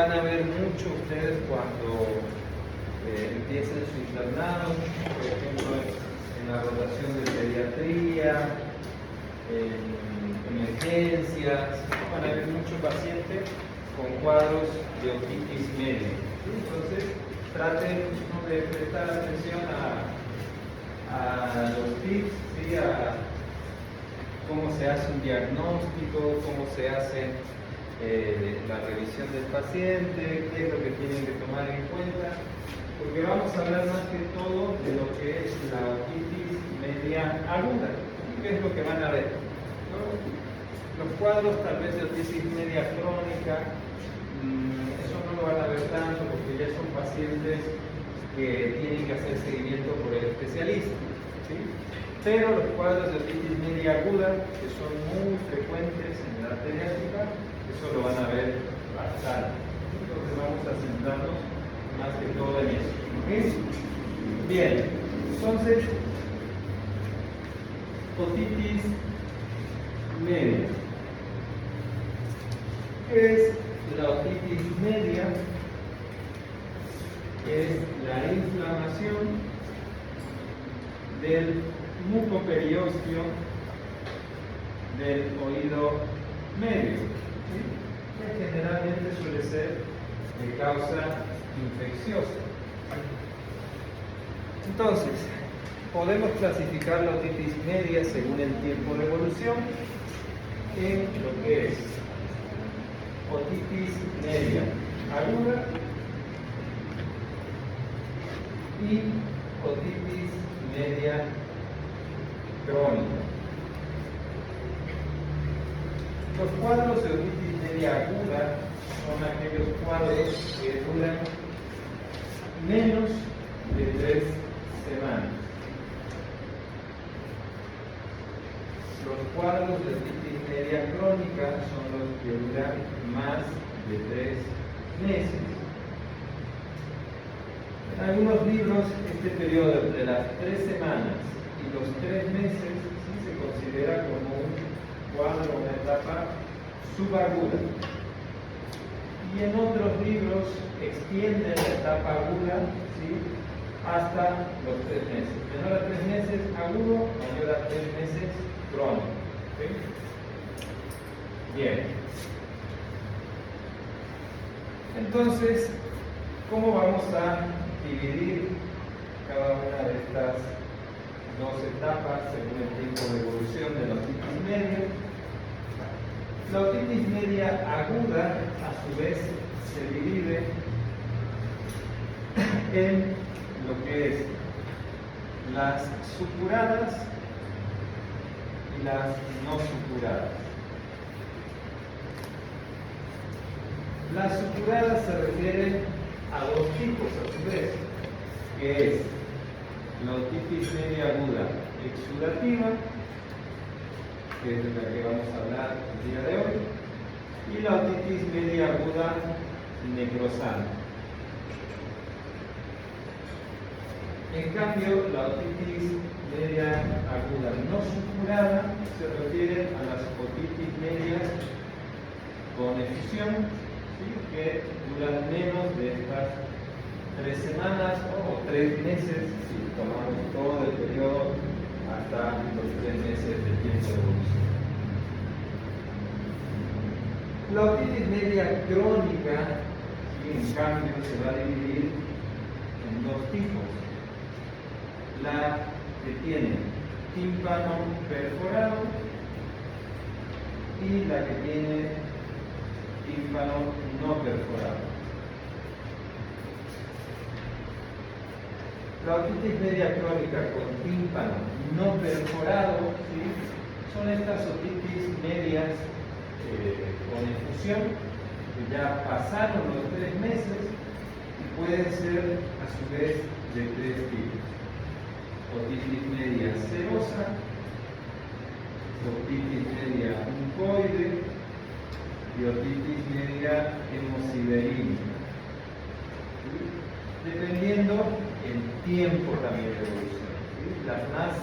van a ver mucho ustedes cuando empiecen su internado, por ejemplo, en la rotación de pediatría, en emergencias, van a ver muchos pacientes con cuadros de otitis media. ¿Sí? Entonces, traten de prestar atención a los tips, ¿sí? A cómo se hace un diagnóstico, cómo se hace la revisión del paciente, qué es lo que tienen que tomar en cuenta, porque vamos a hablar más que todo de lo que es la otitis media aguda, qué es lo que van a ver. Los cuadros tal vez de otitis media crónica, eso no lo van a ver tanto porque ya son pacientes que tienen que hacer seguimiento por el especialista, ¿sí? Pero los cuadros de otitis media aguda, que son muy frecuentes en la edad pediátrica, eso lo van a ver bastante. Entonces vamos a centrarnos más que todo en eso. ¿Okay? Bien, entonces, otitis media. ¿Qué es la otitis media? Es la inflamación del mucoperiósteo del oído medio, ¿sí? Que generalmente suele ser de causa infecciosa. Entonces, podemos clasificar la otitis media según el tiempo de evolución en lo que es otitis media aguda y otitis media crónica. Los cuadros de otitis media aguda son aquellos cuadros que duran menos de 3 semanas. Los cuadros de otitis media crónica son los que duran más de 3 meses. En algunos libros, este periodo entre las 3 semanas y los 3 meses sí se considera como un cuadro, una etapa subaguda. Y en otros libros extienden la etapa aguda, ¿sí?, hasta los 3 meses. Menor a 3 meses agudo, mayor a 3 meses crónico. ¿Sí? Bien. Entonces, ¿cómo vamos a dividir cada una de estas dos etapas según el tiempo de evolución de la otitis media? La otitis media aguda, a su vez, se divide en lo que es las supuradas y las no supuradas. Las supuradas se refieren a dos tipos, a su vez, que es la otitis media aguda exudativa, que es de la que vamos a hablar el día de hoy, y la otitis media aguda necrosante. En cambio, la otitis media aguda no supurada se refiere a las otitis medias con efusión, ¿sí?, que duran menos de estas 3 semanas o 3 meses, si tomamos todo el periodo hasta los 3 meses de tiempo de evolución. La otitis media crónica, ¿sí?, en cambio, se va a dividir en dos tipos. La que tiene tímpano perforado y la que tiene tímpano no perforado. La otitis media crónica con tímpano no perforado, ¿sí?, son estas otitis medias con efusión que ya pasaron los 3 meses y pueden ser a su vez de 3 tipos: otitis media serosa, otitis media mucoide y otitis media hemosiderínica, ¿sí?, dependiendo el tiempo también de evolución, ¿sí? Las más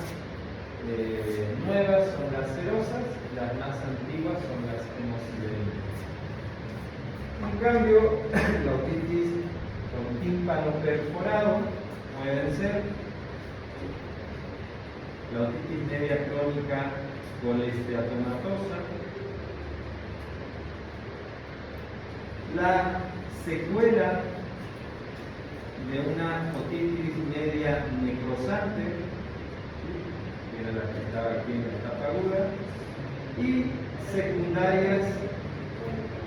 nuevas son las serosas y las más antiguas son las hemosiderínicas. En cambio, la otitis con tímpano perforado pueden ser la otitis media crónica con esteatomatosa, la secuela de una otitis media necrosante, que era la que estaba aquí en la etapa aguda, y secundarias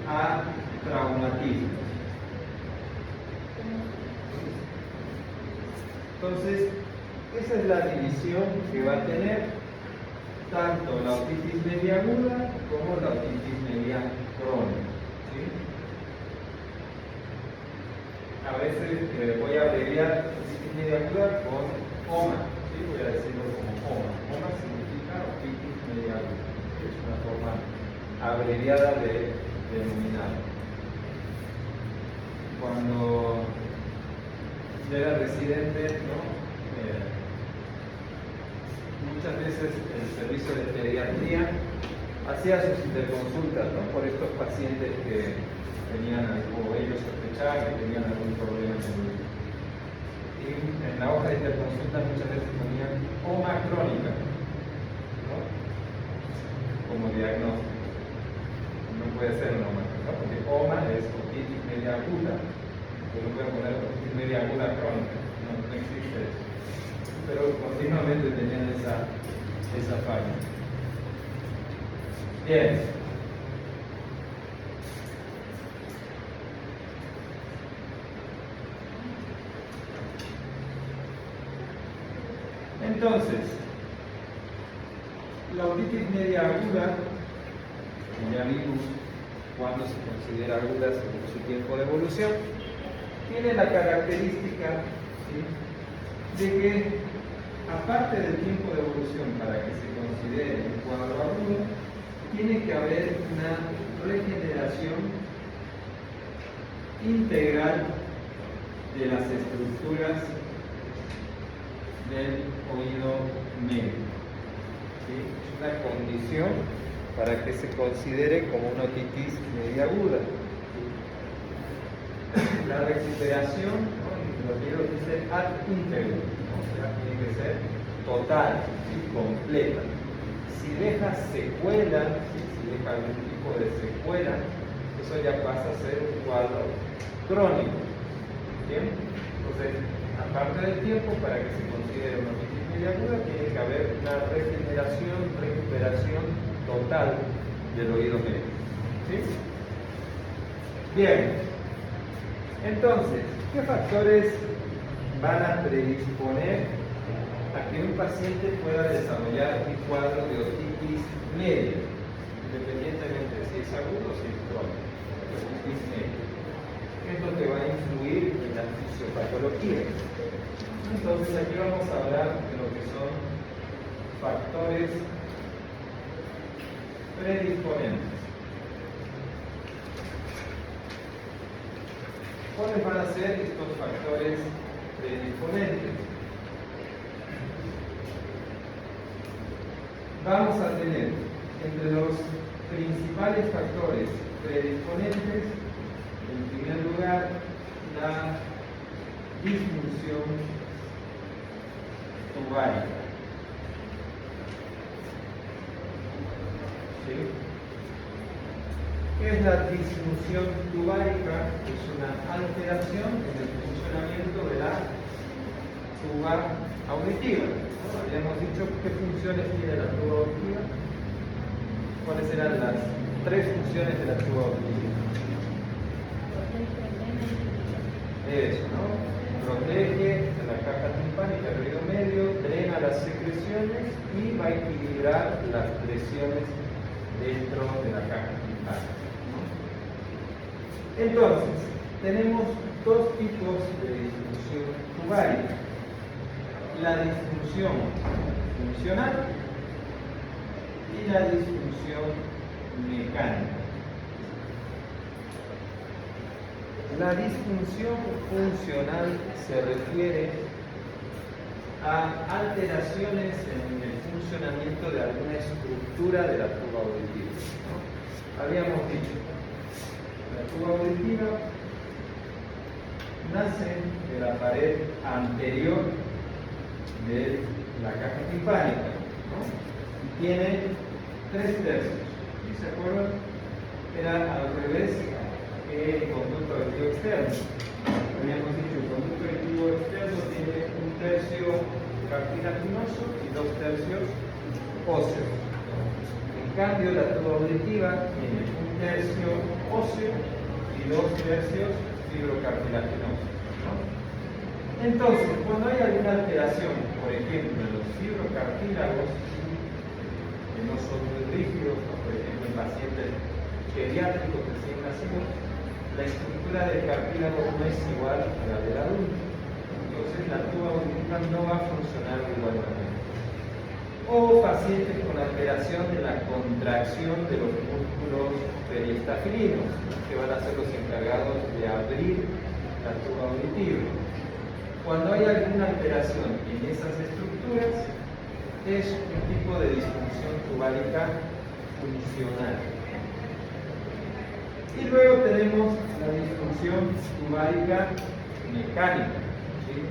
a traumatismo. Entonces, esa es la división que va a tener tanto la otitis media aguda como la otitis media crónica. ¿Sí? A veces voy a abreviar otitis media aguda con OMA. ¿Sí? Voy a decirlo como OMA. OMA significa otitis media aguda. Es una forma abreviada de denominar. Cuando yo era residente, ¿no? Muchas veces el servicio de pediatría hacía sus interconsultas, ¿no? Por estos pacientes que tenían algo, ellos sospechaban que tenían algún problema en el. Y en la hoja de interconsulta muchas veces ponían OMA crónica, ¿no? Como diagnóstico. No puede ser una OMA, ¿no? Porque OMA es otitis media aguda. Yo no puedo poner otitis media aguda crónica, no existe eso. Pero continuamente tenían esa falla. Bien. Entonces, la otitis media aguda, como ya vimos cuando se considera aguda según su tiempo de evolución, tiene la característica, ¿sí?, de que aparte del tiempo de evolución para que se considere un cuadro agudo, tiene que haber una regeneración integral de las estructuras del oído medio. ¿Sí? Es una condición para que se considere como una otitis media aguda. La recuperación, ¿no?, los libros dicen ad integrum, ¿no? O sea, tiene que ser total, ¿sí?, completa. Si deja secuela, ¿sí?, si deja algún tipo de secuela, eso ya pasa a ser un cuadro crónico. ¿Bien? Entonces, aparte del tiempo, para que se considere una otitis media aguda, tiene que haber una regeneración, recuperación total del oído medio. ¿Sí? Bien. Entonces, ¿qué factores van a predisponer a que un paciente pueda desarrollar un cuadro de otitis media, independientemente de si es agudo o si es crónico? Otitis media. ¿Qué es lo que va a influir en la fisiopatología? Entonces, aquí vamos a hablar de lo que son factores predisponentes. ¿Cuáles van a ser estos factores predisponentes? Vamos a tener entre los principales factores predisponentes, en primer lugar, la disfunción tubaria. ¿Sí? ¿Qué es la disfunción tubárica? Es una alteración en el funcionamiento de la tuba auditiva. ¿No? Habíamos dicho qué funciones tiene la tuba auditiva. ¿Cuáles eran las tres funciones de la tuba auditiva? Eso, ¿no? Protege la caja timpánica del oído medio, drena las secreciones y va a equilibrar las presiones dentro de la caja timpánica. Entonces, tenemos dos tipos de disfunción tubaria. La disfunción funcional y la disfunción mecánica. La disfunción funcional se refiere a alteraciones en el funcionamiento de alguna estructura de la tuba auditiva, ¿no? Habíamos dicho, la tuba auditiva nace de la pared anterior de la caja timpánica, ¿no? Y tiene 3/3. ¿Sí se acuerdan? Era al revés que el conducto auditivo externo. Habíamos dicho el conducto auditivo externo tiene 1/3 cartilaginoso y 2/3 óseo. En cambio, la tuba auditiva tiene 1/3 óseo y 2/3 fibrocartilaginoso, ¿no? Entonces, cuando hay alguna alteración, por ejemplo, en los fibrocartílagos, que no son muy rígidos, ¿no? Por ejemplo, en pacientes pediátricos recién nacidos, la estructura del cartílago no es igual a la del adulto. Entonces, la tuba auditiva no va a funcionar de igual manera. O pacientes con alteración de la contracción de los músculos periestafilinos, que van a ser los encargados de abrir la tuba auditiva. Cuando hay alguna alteración en esas estructuras, es un tipo de disfunción tubárica funcional. Y luego tenemos la disfunción tubárica mecánica, ¿sí?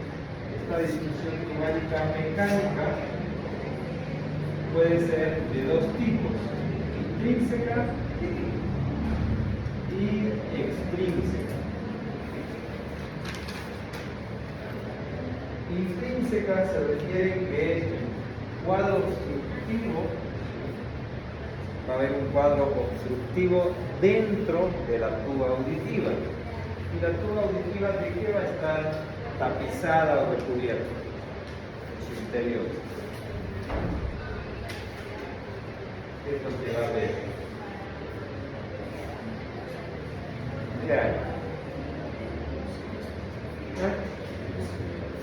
Esta disfunción tubárica mecánica puede ser de dos tipos: intrínseca y extrínseca. Intrínseca se refiere que es el cuadro obstructivo, va a haber un cuadro obstructivo dentro de la tuba auditiva. ¿Y la tuba auditiva de qué va a estar tapizada o recubierta? En su interior. ¿Qué es lo que va a ver? ¿Qué hay?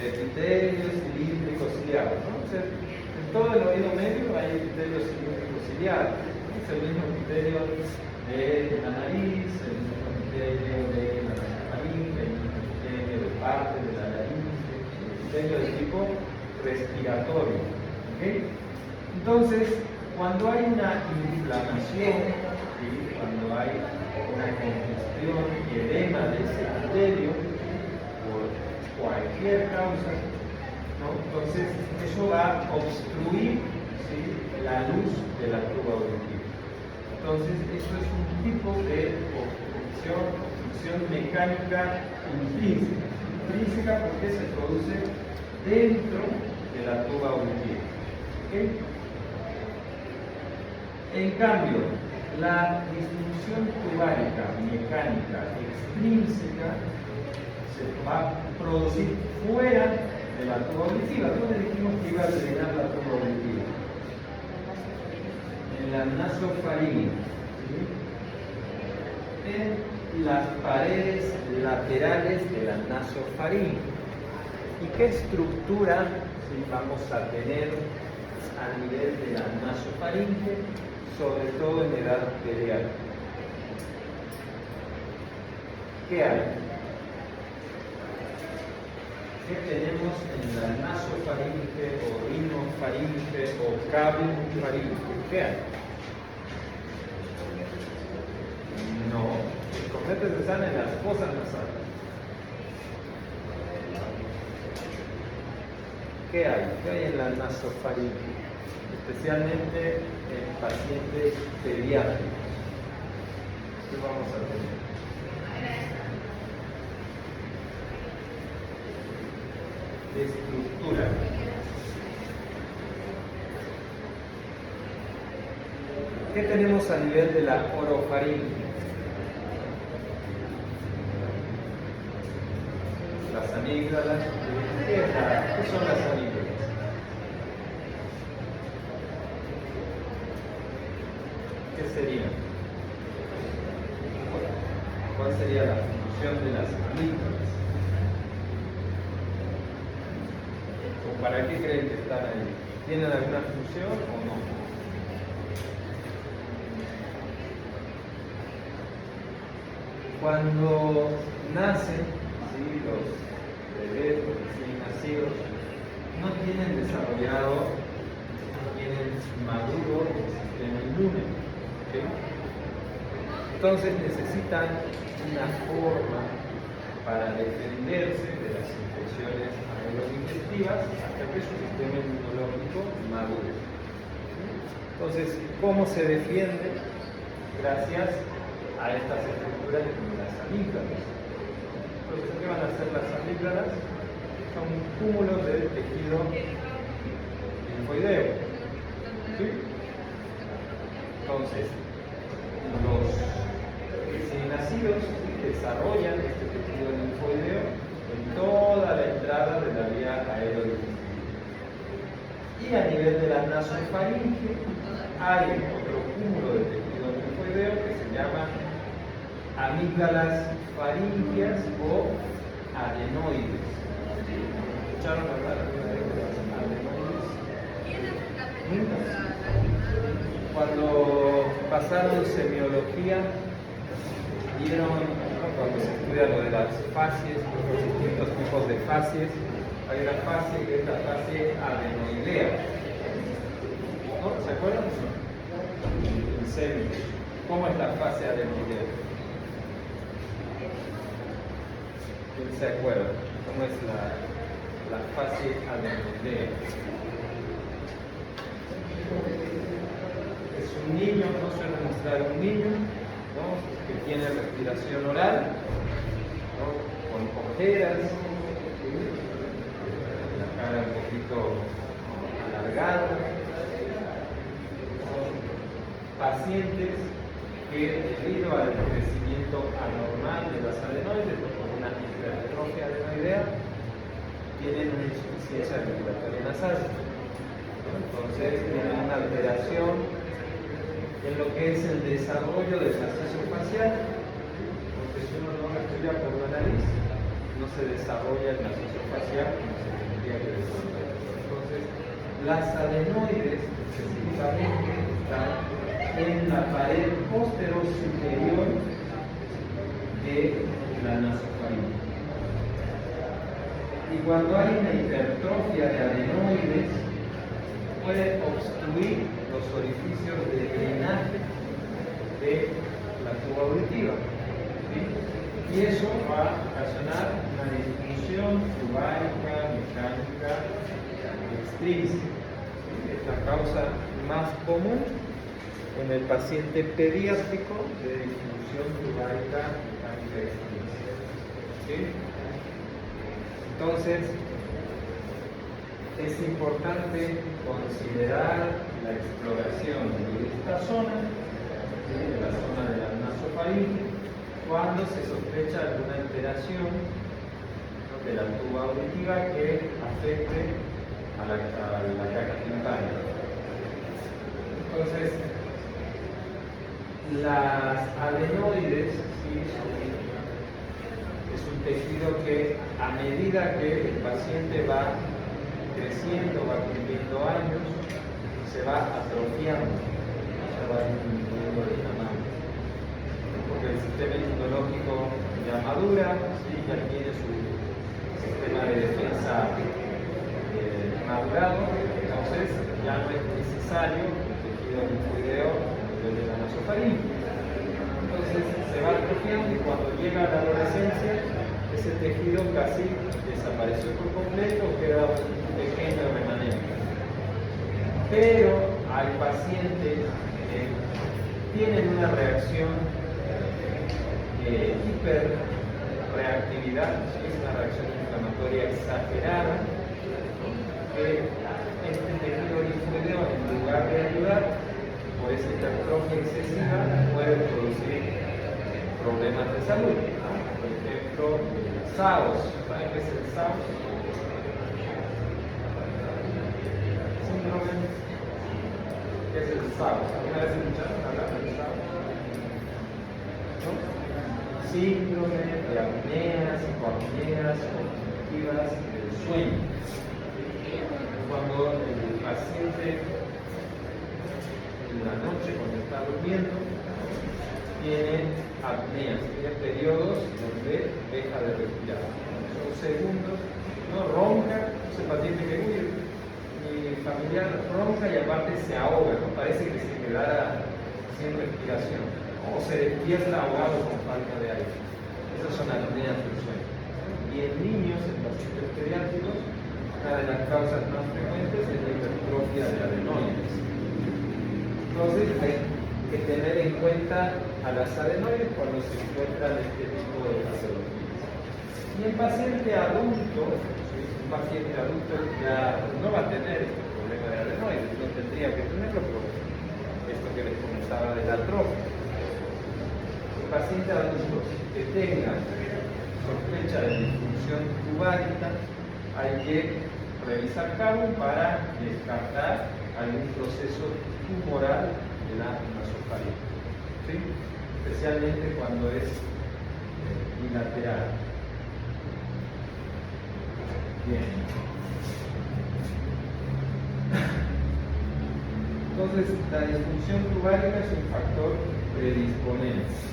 Epitelio cilíndrico ciliado, ¿no? O sea, en todo el oído medio hay epitelio cilíndrico ciliado. Es el mismo epitelio de la nariz, el mismo epitelio de la faringe, el mismo epitelio de parte de la nariz, el epitelio de tipo respiratorio. ¿Okay? Entonces, cuando hay una inflamación, ¿sí? Cuando hay una congestión y edema de ese epitelio, por cualquier causa, ¿no? Entonces eso va a obstruir, ¿sí? La luz de la tuba auditiva. Entonces esto es un tipo de obstrucción mecánica intrínseca. Intrínseca porque se produce dentro de la tuba auditiva. ¿Okay? En cambio, la disfunción tubárica mecánica extrínseca se va a producir fuera de la tuba auditiva. ¿Dónde dijimos que iba a drenar la tuba auditiva? En la nasofaringe, ¿sí? En las paredes laterales de la nasofaringe. ¿Y qué estructura, ¿sí? Vamos a tener a nivel de la nasofaringe, sobre todo en edad pediátrica? ¿Qué hay? ¿Qué tenemos en la nasofaringe o rinofaringe o cabefaringe? ¿Qué hay? No, el comete se sana en las fosas nasales. ¿Qué hay? ¿Qué hay en la nasofaringe? Especialmente en pacientes pediátricos. ¿Qué vamos a tener? Estructura. ¿Qué tenemos a nivel de la orofaringe? Las amígdalas. ¿Qué son las amígdalas? ¿Qué serían? ¿Cuál sería la función de las amígdalas? ¿O para qué creen que están ahí? ¿Tienen alguna función o no? Cuando nacen, ¿sí? Los bebés recién nacidos no tienen desarrollado, no tienen maduro el sistema inmune. ¿Sí? Entonces necesitan una forma para defenderse de las infecciones aerodigestivas hasta que su sistema inmunológico madure. Entonces, ¿cómo se defiende? Gracias a estas estructuras como las amígdalas. Entonces, ¿qué van a hacer las amígdalas? Son cúmulos de tejido linfoideo. ¿Sí? Entonces, los recién nacidos desarrollan este tejido linfoideo en toda la entrada de la vía aerodigestiva. Y a nivel de la nasofaringe hay otro cúmulo de tejido linfoideo que se llama amígdalas faringias o adenoides. ¿Escucharon hablar alguna vez de las adenoides? ¿Nunca? Cuando pasaron semiología, vieron, ¿no? Cuando se estudia lo de las facies, los distintos tipos de facies, hay una fase que es la fase adenoidea. ¿No? ¿Se acuerdan? En semi. ¿Cómo es la fase adenoidea? ¿Quién se acuerda? ¿Cómo es la fase adenoidea? Es un niño, no suele mostrar un niño, ¿no? Que tiene respiración oral, ¿no? Con ojeras, la cara un poquito alargada. Son pacientes que debido al crecimiento anormal de las adenoides o por una hipertrofia adenoidea tienen una insuficiencia respiratoria nasal. Entonces tienen una alteración en lo que es el desarrollo del macizo facial, porque si uno no respira por la nariz, no se desarrolla el macizo facial como se tendría que desarrollar. Entonces, las adenoides específicamente están en la pared posterior superior de la nasofaringe. Y cuando hay una hipertrofia de adenoides, puede obstruir los orificios de drenaje de la tuba auditiva. ¿Sí? Y eso va a ocasionar una disfunción tubárica, mecánica, extrínseca. ¿Sí? Es la causa más común en el paciente pediátrico de disfunción tubárica, mecánica, extrínseca. ¿Sí? Entonces, es importante considerar la exploración de esta zona, ¿sí? De la zona de la nasofaringe, cuando se sospecha alguna alteración, ¿no? De la tuba auditiva que afecte a la caja timpánica. Entonces, las adenoides, ¿sí? Es un tejido que a medida que el paciente va creciendo, va cumpliendo años, se va atrofiando, se va disminuyendo de tamaño. Porque el sistema inmunológico ya madura, ¿sí? Ya tiene su sistema de defensa madurado, entonces ya no es necesario el tejido linfoideo de la nasofaringe. Entonces se va atrofiando y cuando llega a la adolescencia, ese tejido casi desapareció por completo, queda un pequeño remanente. Pero hay pacientes que tienen una reacción hiperreactividad, es una reacción inflamatoria exagerada, que este tejido linfoideo, en lugar de ayudar, por esa hipertrofia excesiva, puede producir problemas de salud. Por ejemplo, SAOS. ¿Saben qué es el SAOS? Síndrome. ¿Qué es el SAOS? ¿Alguna vez escucharon hablar del SAOS? ¿No? Síndrome de apneas, hipoapneas obstructivas del sueño. Cuando el paciente en la noche, cuando está durmiendo, tiene apneas, tiene periodos donde deja de respirar. Son segundos, no ronca, ese paciente que mi familiar ronca y aparte se ahoga, ¿no? Parece que se quedara sin respiración. ¿no? O se despierta ahogado con falta de aire. Esas son apneas del sueño. Y en niños, en pacientes pediátricos, una de las causas más frecuentes es la hipertrofia de adenoides. Entonces hay que tener en cuenta a las adenoides cuando se encuentran este tipo de patologías. Y en paciente adulto, un paciente adulto ya no va a tener este problema de adenoides, no tendría que tenerlo por esto que les comentaba de la atrofia. El paciente adulto que tenga sospecha de disfunción tubárica, hay que revisar cabo para descartar algún proceso tumoral de la nasofaringe, ¿sí? Especialmente cuando es bilateral. Bien. Entonces, la disfunción tubárica es un factor predisponente.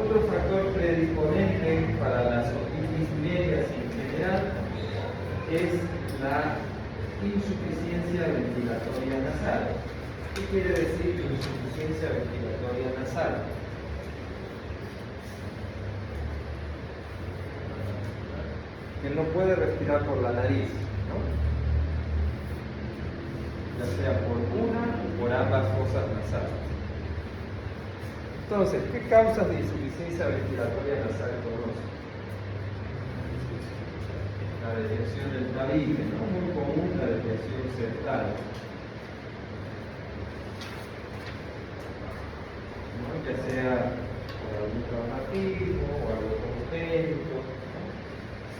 Otro factor predisponente para las otitis medias en general es la insuficiencia ventilatoria nasal. ¿Qué quiere decir insuficiencia ventilatoria nasal? Que no puede respirar por la nariz, ¿no? Ya sea por una o por ambas fosas nasales. Entonces, ¿qué causas de insuficiencia ventilatoria nasal conocen? La desviación del tabique, ¿no? Muy común la desviación septal. ¿No? Ya sea por algún traumatismo o algo congénito, ¿no?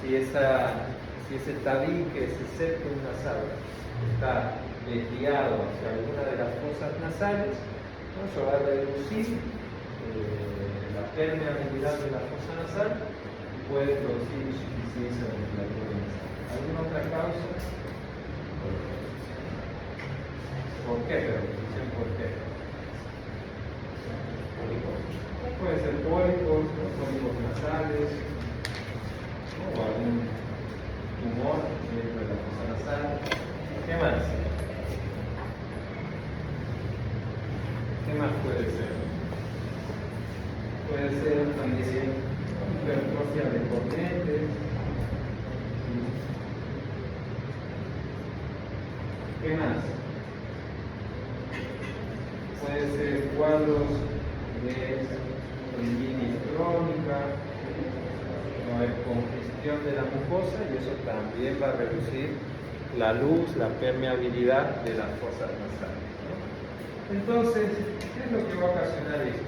Si ese tabique, ese septum nasal está desviado hacia alguna de las fosas nasales, ¿no? Eso va a reducir la permeabilidad de la fosa nasal y puede producir insuficiencia ventilatoria nasal. ¿Alguna otra causa? ¿Por qué? Pero ¿por qué? Puede ser pólipos, pólipos nasales, ¿no? O algún tumor dentro de la fosa nasal. ¿Qué más? ¿Qué más puede ser? Puede ser también hipertrofia de cornetes. ¿Qué más? Puede ser cuadros de meningitis crónica, no hay congestión de la mucosa y eso también va a reducir la luz, la permeabilidad de las fosas nasales, ¿no? Entonces, ¿qué es lo que va a ocasionar esto?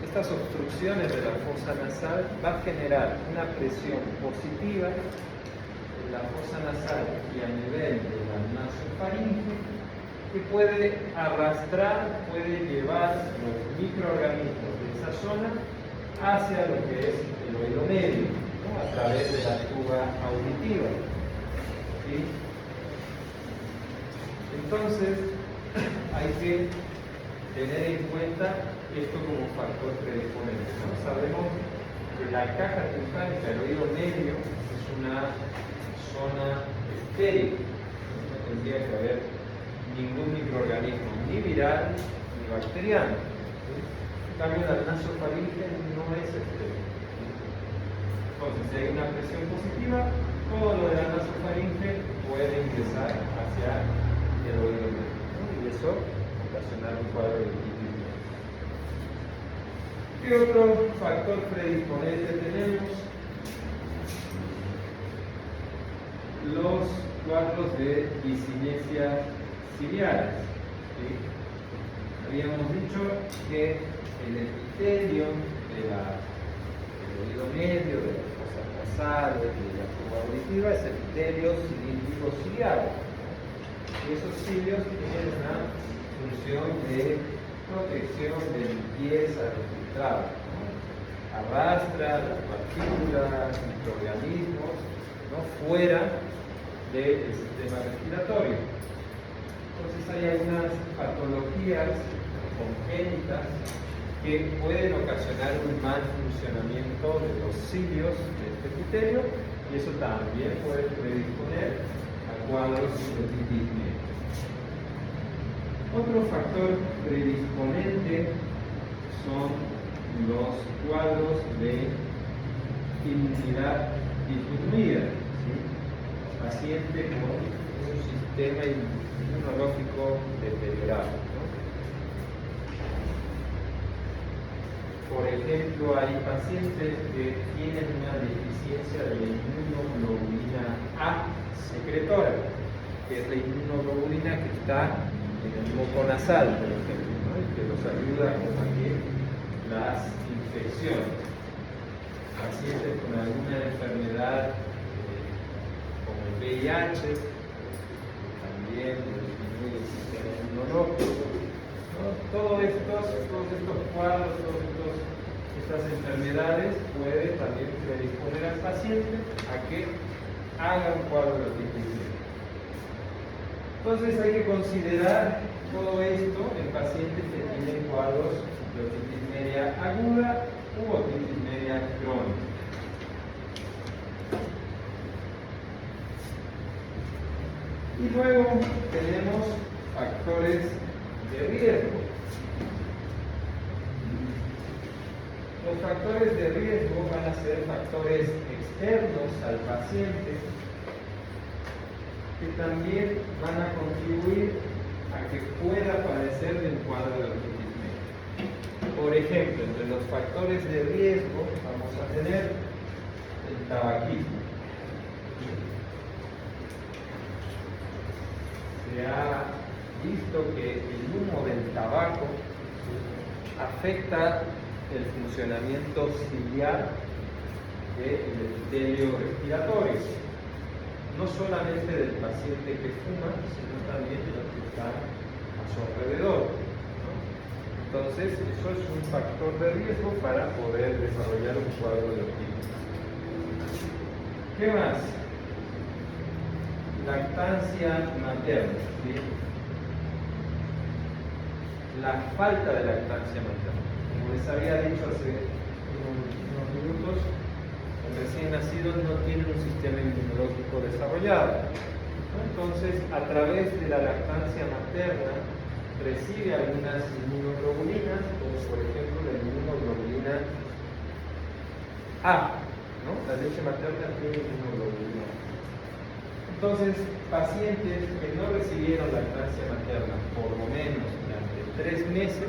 Estas obstrucciones de la fosa nasal va a generar una presión positiva en la fosa nasal y a nivel de la nasofaringe que puede arrastrar, puede llevar los microorganismos de esa zona hacia lo que es el oído medio, ¿no? A través de la tuba auditiva, ¿sí? Entonces hay que tener en cuenta esto como factor predisponente, ¿no? Sabemos que la caja timpánica, el oído medio, es una zona estéril, no tendría que haber ningún microorganismo, ni viral ni bacteriano, ¿sí? En cambio, la nasofaringe no es estéril. Entonces, si hay una presión positiva, todo lo de la nasofaringe puede ingresar hacia el oído medio, ¿no? Y eso ocasionar un cuadro de otitis. ¿Qué otro factor predisponente tenemos? Los cuadros de disinesia ciliares, ¿sí? Habíamos dicho que el epitelio del oído medio, de las fosas nasales, de la tuba auditiva, es epitelio cilíndrico ciliar. Y esos cilios tienen una función de protección, de limpieza, de filtrado, ¿no? Arrastra las partículas, microorganismos, ¿no? Fuera del sistema respiratorio. Entonces hay algunas patologías congénitas que pueden ocasionar un mal funcionamiento de los cilios de este epitelio y eso también puede predisponer a cuadros de otitis media. Otro factor predisponente son los cuadros de inmunidad disminuida, ¿sí? Paciente con un sistema inmunológico deteriorado, ¿no? Por ejemplo, hay pacientes que tienen una deficiencia de la inmunoglobulina A secretora, que es la inmunoglobulina que está en el moco nasal, por ejemplo, ¿no? Y que nos ayuda a combatir las infecciones. Pacientes con alguna enfermedad como el VIH, también disminuye el sistema inmunológico, ¿no? Todos estos cuadros, estas enfermedades pueden también predisponer al paciente a que haga un cuadro de otitis media. Entonces hay que considerar todo esto en pacientes que tienen cuadros de otitis media aguda u otitis media crónica. Y luego tenemos factores de riesgo. Los factores de riesgo van a ser factores externos al paciente que también van a contribuir a que pueda padecer de un cuadro de otitis media. Por ejemplo, entre los factores de riesgo vamos a tener el tabaquismo. Se ha visto que el humo del tabaco afecta el funcionamiento ciliar del epitelio respiratorio, no solamente del paciente que fuma, sino también de los que están a su alrededor, ¿no? Entonces, eso es un factor de riesgo para poder desarrollar un cuadro de otitis. ¿Qué más? Lactancia materna, ¿sí? La falta de lactancia materna. Como les había dicho hace unos minutos, el recién nacido no tiene un sistema inmunológico desarrollado, ¿no? Entonces, a través de la lactancia materna, recibe algunas inmunoglobulinas, como por ejemplo la inmunoglobulina A, ¿no? La leche materna tiene inmunoglobulina A. Entonces, pacientes que no recibieron lactancia materna por lo menos durante 3 meses,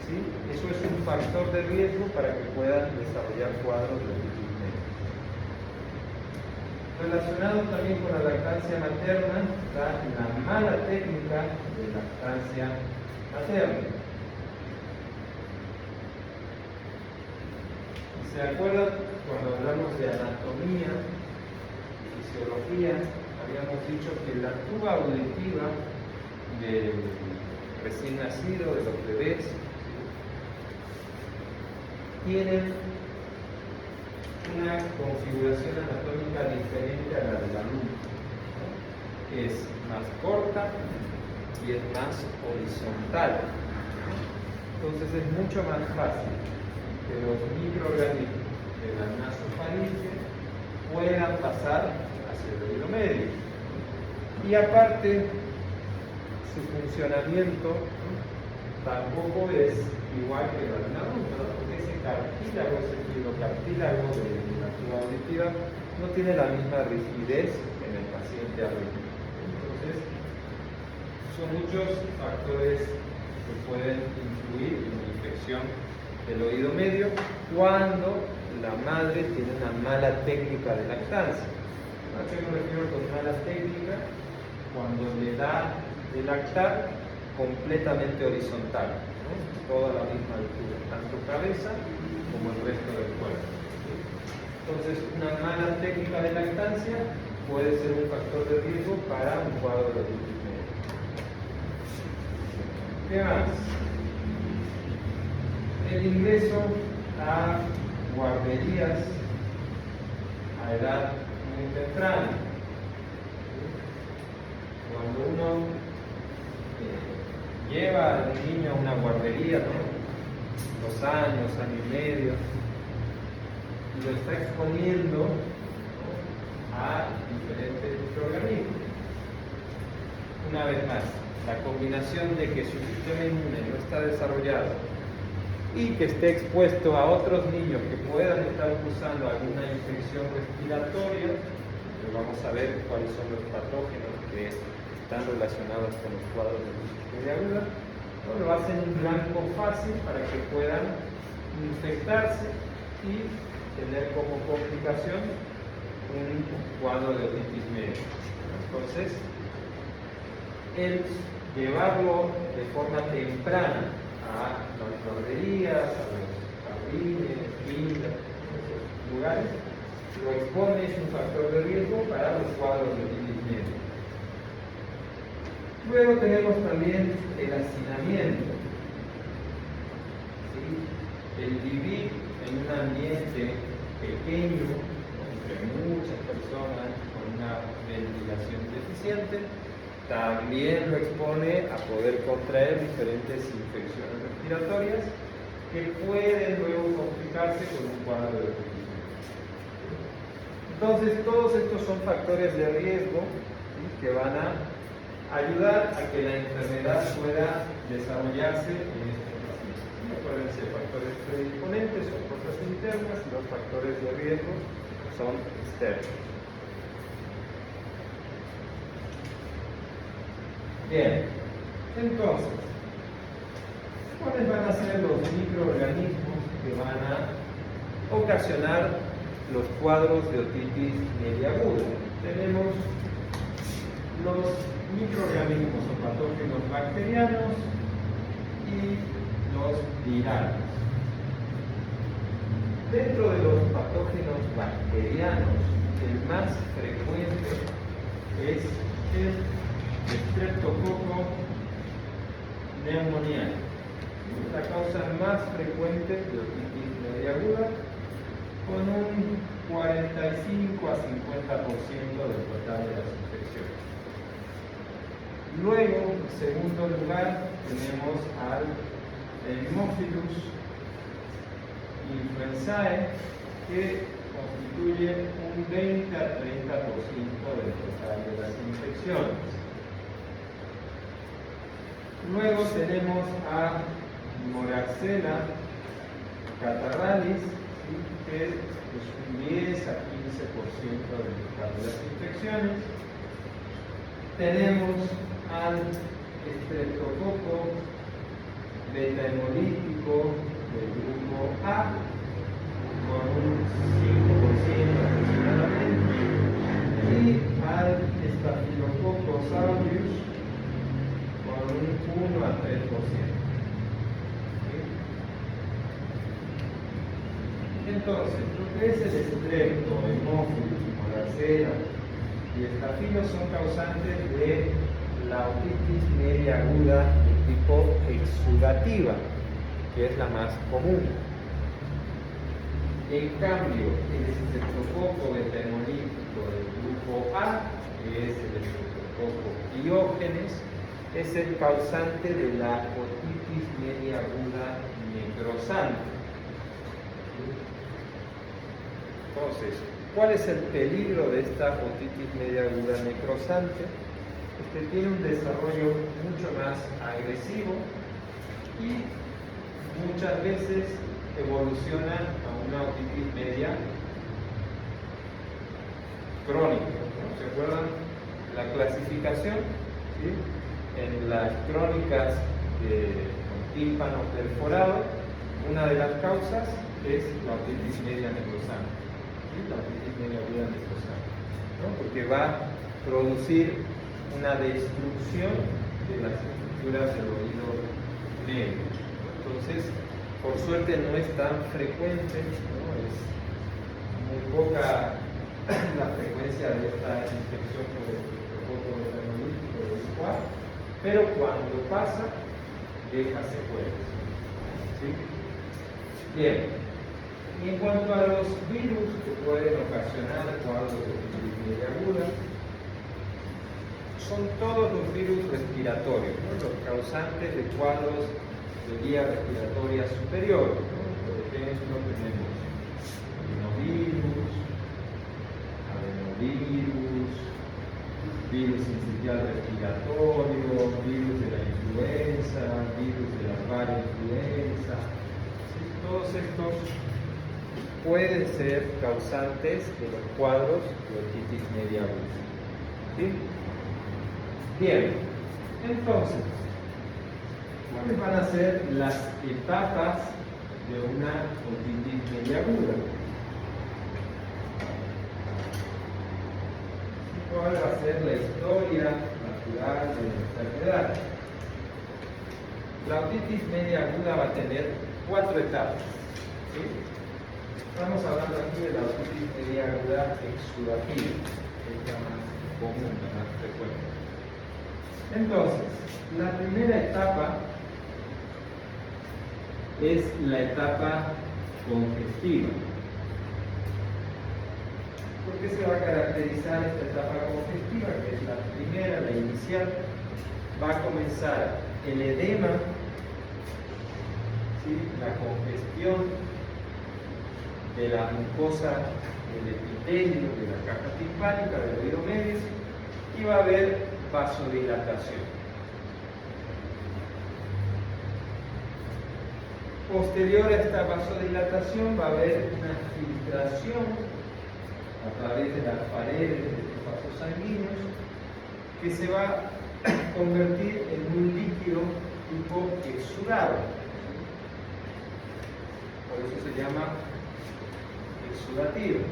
¿sí? Eso es un factor de riesgo para que puedan desarrollar cuadros de otitis media. Relacionado también con la lactancia materna está la mala técnica de lactancia materna. ¿Se acuerdan cuando hablamos de anatomía y fisiología? Habíamos dicho que la tuba auditiva del recién nacido, de los bebés, tienen una configuración anatómica diferente a la del adulto, ¿no? Es más corta y es más horizontal. Entonces es mucho más fácil que los microorganismos de la nasofaringe puedan pasar hacia el oído medio. Y aparte, su funcionamiento, ¿no?, tampoco es igual que el de un adulto, ¿no? Porque ese cartílago, ese fibrocartílago de la tuba auditiva no tiene la misma rigidez en el paciente adulto. Entonces, son muchos factores que pueden influir en la infección del oído medio cuando la madre tiene una mala técnica de lactancia. ¿A qué me refiero con mala técnica? Cuando le da de lactar completamente horizontal, ¿no? Toda la misma altura, tanto cabeza como el resto del cuerpo. Entonces, una mala técnica de lactancia puede ser un factor de riesgo para un cuadro de otitis media. ¿Qué más? El ingreso a guarderías a edad muy temprana. Cuando uno lleva al niño a una guardería, ¿no?, 2 años, año y medio, y lo está exponiendo, ¿no?, a diferentes microorganismos. una vez más, la combinación de que su sistema inmune no está desarrollado y que esté expuesto a otros niños que puedan estar cursando alguna infección respiratoria, pues vamos a ver cuáles son los patógenos que están relacionados con los cuadros de otitis media aguda, lo hacen un blanco fácil para que puedan infectarse y tener como complicación un cuadro de otitis media. Entonces, el llevarlo de forma temprana a las guarderías, a los jardines, quintas, esos lugares, lo expone, es un factor de riesgo para los cuadros de otitis media. Luego tenemos también el hacinamiento. ¿Sí? El vivir en un ambiente pequeño, entre muchas personas, con una ventilación deficiente, también lo expone a poder contraer diferentes infecciones respiratorias que pueden luego complicarse con un cuadro de otitis media. Entonces, todos estos son factores de riesgo, ¿sí?, que van a ayudar a que la enfermedad pueda desarrollarse en estos pacientes. Acuérdense, factores predisponentes son cosas internas y los factores de riesgo son externos. Bien, entonces, ¿cuáles van a ser los microorganismos que van a ocasionar los cuadros de otitis media aguda? Tenemos los microorganismos o patógenos bacterianos y los virales. Dentro de los patógenos bacterianos, el más frecuente es el Streptococcus pneumoniae, la causa más frecuente de otitis media aguda, con un 45 a 50% del total de las infecciones. Luego, en segundo lugar, tenemos al Haemophilus influenzae, que constituye un 20 a 30% del total de las infecciones. Luego tenemos a Moraxella catarrhalis, ¿sí?, que es un 10 a 15% del total de las infecciones. Tenemos al Streptococcus beta-hemolítico del grupo A, con un 5% aproximadamente, y al Staphylococcus aureus con un 1 a 3%. ¿Sí? Entonces, lo que es el Strepto, Haemophilus, Moraxella y Staphylo son causantes de la otitis media aguda de tipo exudativa, que es la más común. En cambio, el Streptococcus beta-hemolítico del grupo A, que es el Streptococcus pyogenes, es el causante de la otitis media aguda necrosante. Entonces, ¿cuál es el peligro de esta otitis media aguda necrosante? Tiene un desarrollo mucho más agresivo y muchas veces evoluciona a una otitis media crónica. ¿No? ¿Se acuerdan la clasificación? ¿Sí? En las crónicas con tímpano perforado, una de las causas es la otitis media necrosante. ¿Sí? La otitis media aguda necrosante, ¿no? Porque va a producir una destrucción de las estructuras del oído medio. Entonces, por suerte no es tan frecuente, ¿no? Es muy poca la frecuencia de esta infección por el Streptococcus beta-hemolítico del grupo A, pero cuando pasa, deja secuelas. ¿Sí? Bien. Y en cuanto a los virus que pueden ocasionar cuadros de otitis media aguda, son todos los virus respiratorios, ¿no?, los causantes de cuadros de vía respiratoria superior, ¿no? Por ejemplo, tenemos rinovirus, adenovirus, virus sincicial respiratorio, virus de la influenza, virus de la parainfluenza. ¿Sí? Todos estos pueden ser causantes de los cuadros de otitis media aguda. ¿Sí? Bien, entonces, ¿cuáles van a ser las etapas de una otitis media aguda? ¿Cuál va a ser la historia natural de la enfermedad? La otitis media aguda va a tener 4 etapas. ¿Sí? Estamos hablando aquí de la otitis media aguda exudativa, que es la más común, la más frecuente. Entonces, la primera etapa es la etapa congestiva. ¿Por qué se va a caracterizar esta etapa congestiva? Que es la primera, la inicial. Va a comenzar el edema, ¿sí? La congestión de la mucosa del epitelio, de la caja timpánica, del oído medio, y va a haber vasodilatación. Posterior a esta vasodilatación va a haber una filtración a través de las paredes de estos vasos sanguíneos que se va a convertir en un líquido tipo exudado. Por eso se llama exudativo.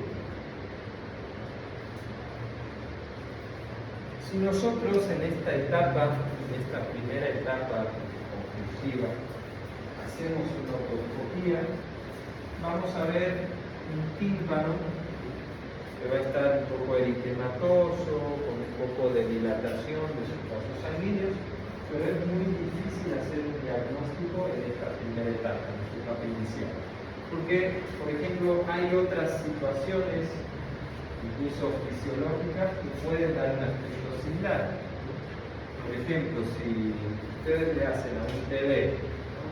Si nosotros en esta etapa, en esta primera etapa congestiva, hacemos una otoscopía, vamos a ver un tímpano que va a estar un poco eritematoso, con un poco de dilatación de sus vasos sanguíneos, pero es muy difícil hacer un diagnóstico en esta primera etapa, en esta etapa inicial. Porque, por ejemplo, hay otras situaciones, incluso fisiológicas, que pueden dar un aspecto similar. Por ejemplo, si ustedes le hacen a un bebé, ¿no?,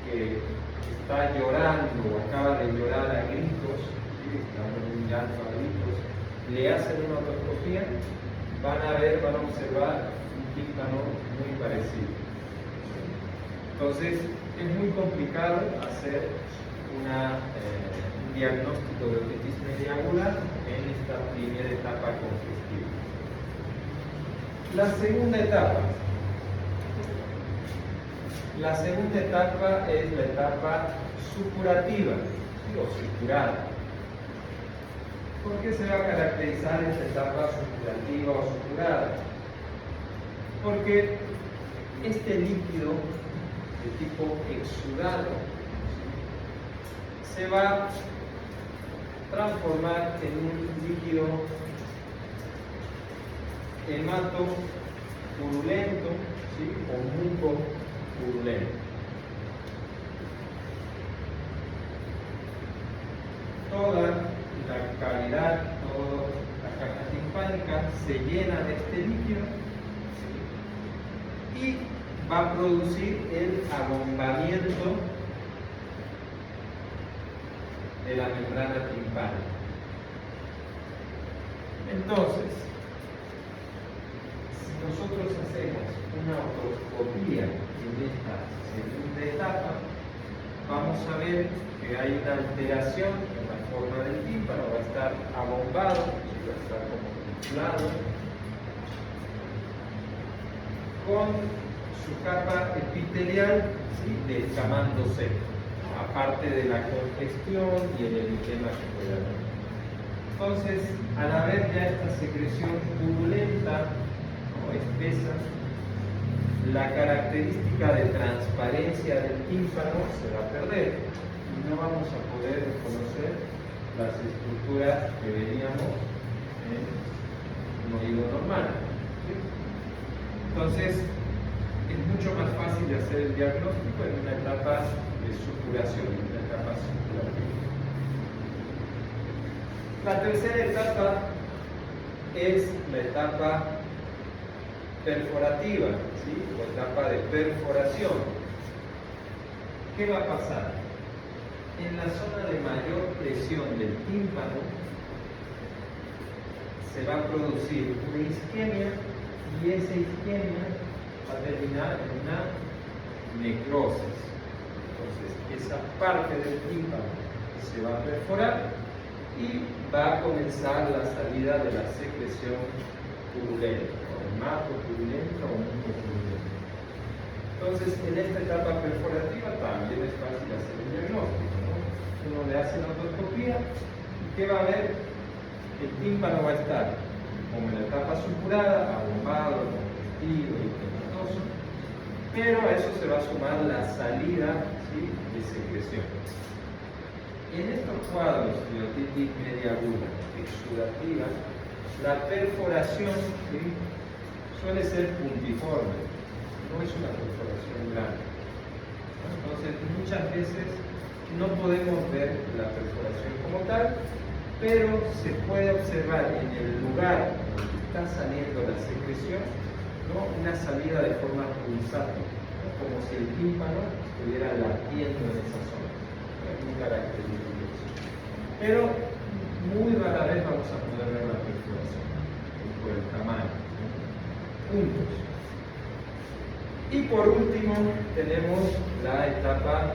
que está llorando o acaba de llorar a gritos, dando un llanto a gritos, le hacen una otoscopía, van a observar un tímpano muy parecido. Entonces, es muy complicado hacer un diagnóstico de otitis media aguda en esta primera etapa congestiva. La segunda etapa. La segunda etapa es la etapa supurativa, o supurada. ¿Por qué se va a caracterizar esta etapa supurativa o supurada? Porque este líquido de tipo exudado se va a transformar en un líquido hemato-purulento, ¿sí?, o muco-purulento. Toda la cavidad, toda la caja timpánica se llena de este líquido, ¿sí?, y va a producir el abombamiento de la membrana timpánica. Entonces, si nosotros hacemos una otoscopía en esta segunda etapa, vamos a ver que hay una alteración en la forma del tímpano, va a estar abombado, va a estar como inflado, con su capa epitelial, ¿sí?, descamándose, aparte de la congestión y el eritema que puede haber. Entonces, al haber ya esta secreción purulenta o espesa, la característica de transparencia del tímpano se va a perder y no vamos a poder reconocer las estructuras que veríamos en un oído normal. ¿Sí? Entonces, es mucho más fácil de hacer el diagnóstico en una etapa de supuración, en una etapa supurativa. La tercera etapa es la etapa perforativa, ¿sí?, o etapa de perforación. ¿Qué va a pasar? En la zona de mayor presión del tímpano se va a producir una isquemia y esa isquemia va a terminar en una necrosis. Entonces, esa parte del tímpano se va a perforar y va a comenzar la salida de la secreción purulenta, o hemato purulento o mucopurulento. Entonces, en esta etapa perforativa también es fácil hacer el diagnóstico, ¿no? Uno le hace la endoscopía y ¿qué va a ver? El tímpano va a estar como en la etapa supurada, abombado, congestivo y hematoso, pero a eso se va a sumar la salida, ¿sí?, de secreción. En estos cuadros de otitis media aguda exudativa, la perforación, ¿sí?, suele ser puntiforme, no es una perforación grande. Entonces, muchas veces no podemos ver la perforación como tal, pero se puede observar en el lugar donde está saliendo la secreción, ¿no?, una salida de forma pulsante, ¿no?, como si el tímpano estuviera latiendo en esa zona. Es muy característico eso. Pero muy rara vez vamos a poder ver la perforación por el tamaño, ¿no? Puntos. Y por último tenemos la etapa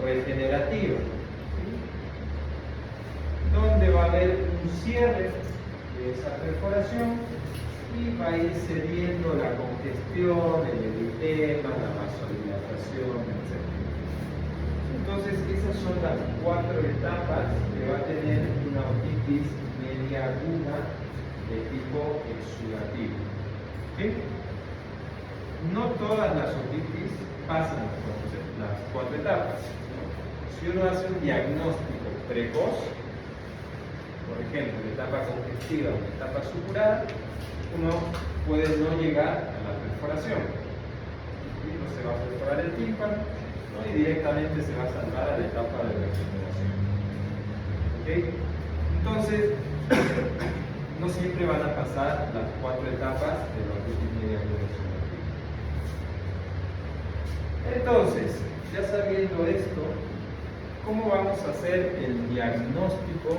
regenerativa, ¿sí?, donde va a haber un cierre de esa perforación y va a ir cediendo la congestión, el eritema, la vasodilatación, etc. Entonces, esas son las 4 etapas que va a tener una otitis media aguda de tipo exudativo. ¿Sí? No todas las otitis pasan por las 4 etapas, ¿no? Si uno hace un diagnóstico precoz, por ejemplo, en etapa congestiva o en etapa supurada, uno puede no llegar a la perforación. ¿Sí? No se va a perforar el tímpano, ¿no?, y directamente se va a saltar a la etapa de regeneración. ¿Okay? Entonces, no siempre van a pasar las 4 etapas de la otitis media aguda exudativa. Entonces, ya sabiendo esto, ¿cómo vamos a hacer el diagnóstico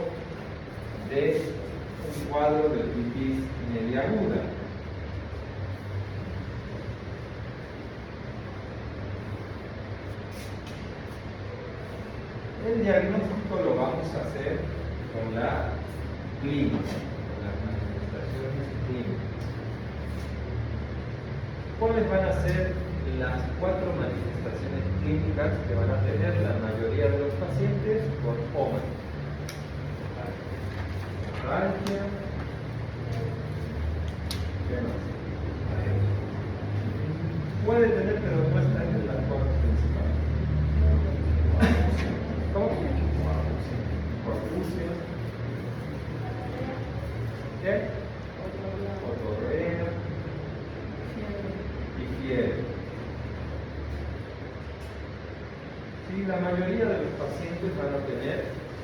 de un cuadro de otitis media aguda? El diagnóstico lo vamos a hacer con la clínica, con las manifestaciones clínicas. ¿Cuáles van a ser las 4 manifestaciones clínicas que van a tener la mayoría de los pacientes con OMA? Aralgia, ¿qué más? Puede tener, pero no está en las 4 principales. ¿Cómo? Corpucia. ¿Qué? Otorrea y fiebre. Sí, la mayoría de los pacientes van a tener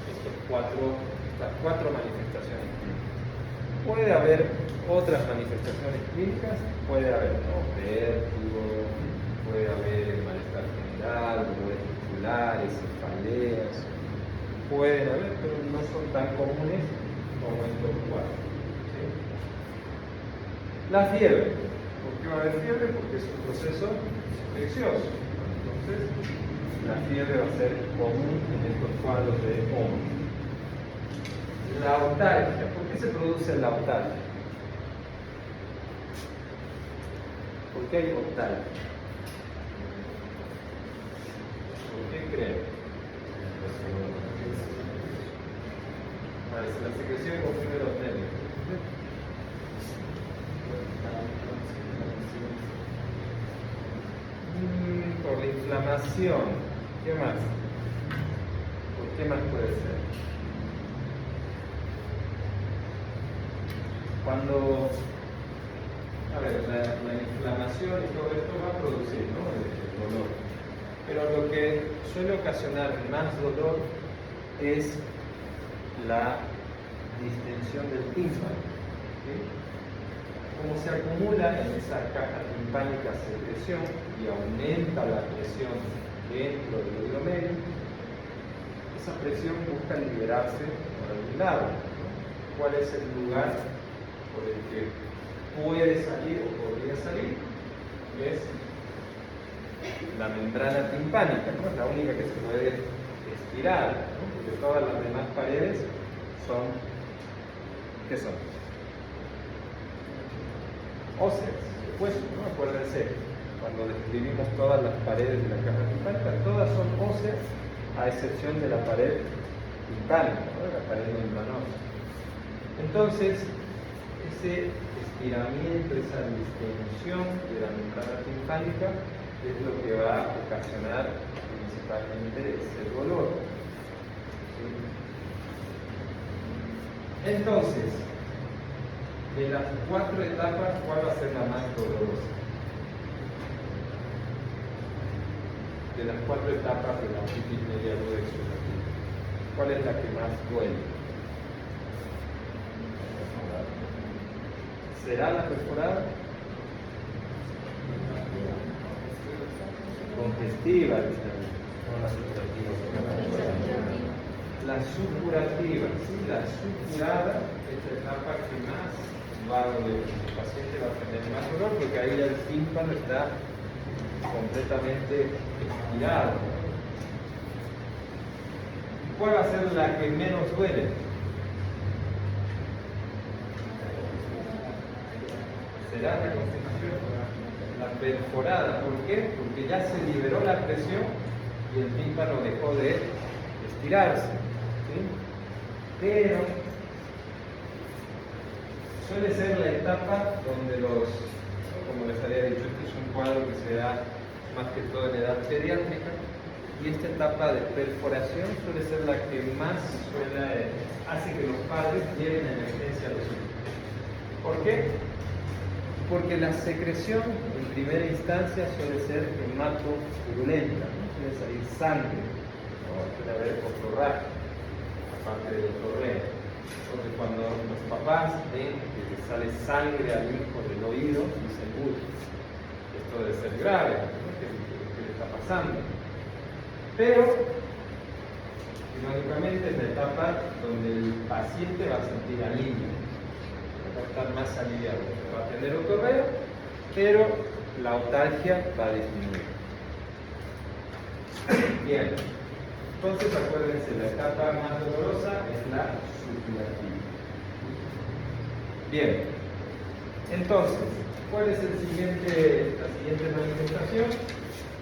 estas cuatro manifestaciones clínicas. Puede haber otras manifestaciones clínicas, puede haber, ¿no?, vértigo, puede haber malestar general, dolores musculares, cefaleas, pueden haber, pero no son tan comunes como estos 4. ¿Sí? La fiebre. ¿Por qué va a haber fiebre? Porque es un proceso infeccioso. Entonces, la fiebre va a ser común en estos cuadros de OMA. La otalgia. ¿Por qué se produce la otalgia? ¿Por qué hay otalgia? ¿Por qué creen? La secreción comprime los nervios. Por la inflamación. ¿Qué más? ¿Por qué más puede ser? Cuando, a ver, la inflamación y todo esto va a producir, ¿no?, el dolor. Pero lo que suele ocasionar más dolor es la distensión del tímpano. ¿Sí? Como se acumula en esa caja timpánica secreción y aumenta la presión dentro del oído medio, esa presión busca liberarse por algún lado, ¿no? ¿Cuál es el lugar por el que puede salir o podría salir es la membrana timpánica, ¿no? Es la única que se puede estirar, ¿no? Porque todas las demás paredes son, ¿qué son? Óseas, huesos, ¿no? Acuérdense, cuando describimos todas las paredes de la caja timpánica, todas son óseas, a excepción de la pared timpánica, ¿no? De la pared membranosa. Entonces, ese estiramiento, esa distensión de la membrana timpánica es lo que va a ocasionar principalmente ese dolor. ¿Sí? Entonces, de las 4 etapas, ¿cuál va a ser la más dolorosa? De las 4 etapas de la otitis media aguda exudativa, ¿cuál es la que más duele? ¿Será la perforada? Congestiva, la supurativa, ¿sí? La supurada es la etapa que más va a doler. El paciente va a tener más dolor porque ahí el tímpano está completamente estirado. ¿Cuál va a ser la que menos duele? Será la congestiva, la perforada. ¿Por qué? Porque ya se liberó la presión y el tímpano dejó de estirarse. ¿Sí? Pero suele ser la etapa donde como les había dicho, este es un cuadro que se da más que todo en edad pediátrica, y esta etapa de perforación suele ser la que más hace que los padres lleven a emergencia a los hijos. ¿Por qué? Porque la secreción en primera instancia suele ser hematopurulenta, ¿no? Suele salir sangre, ¿no? Suele haber otorraje, aparte del otorreo. Entonces cuando los papás ven que le sale sangre al hijo del oído, dicen, uy, esto debe ser grave, ¿no? ¿Qué le está pasando? Pero, irónicamente, es la etapa donde el paciente va a sentir alivio, va a estar más aliviado, va a tener otorreo, pero la otalgia va a disminuir. Bien, entonces acuérdense, la etapa más dolorosa es la supurativa. Bien, entonces, ¿cuál es la siguiente manifestación?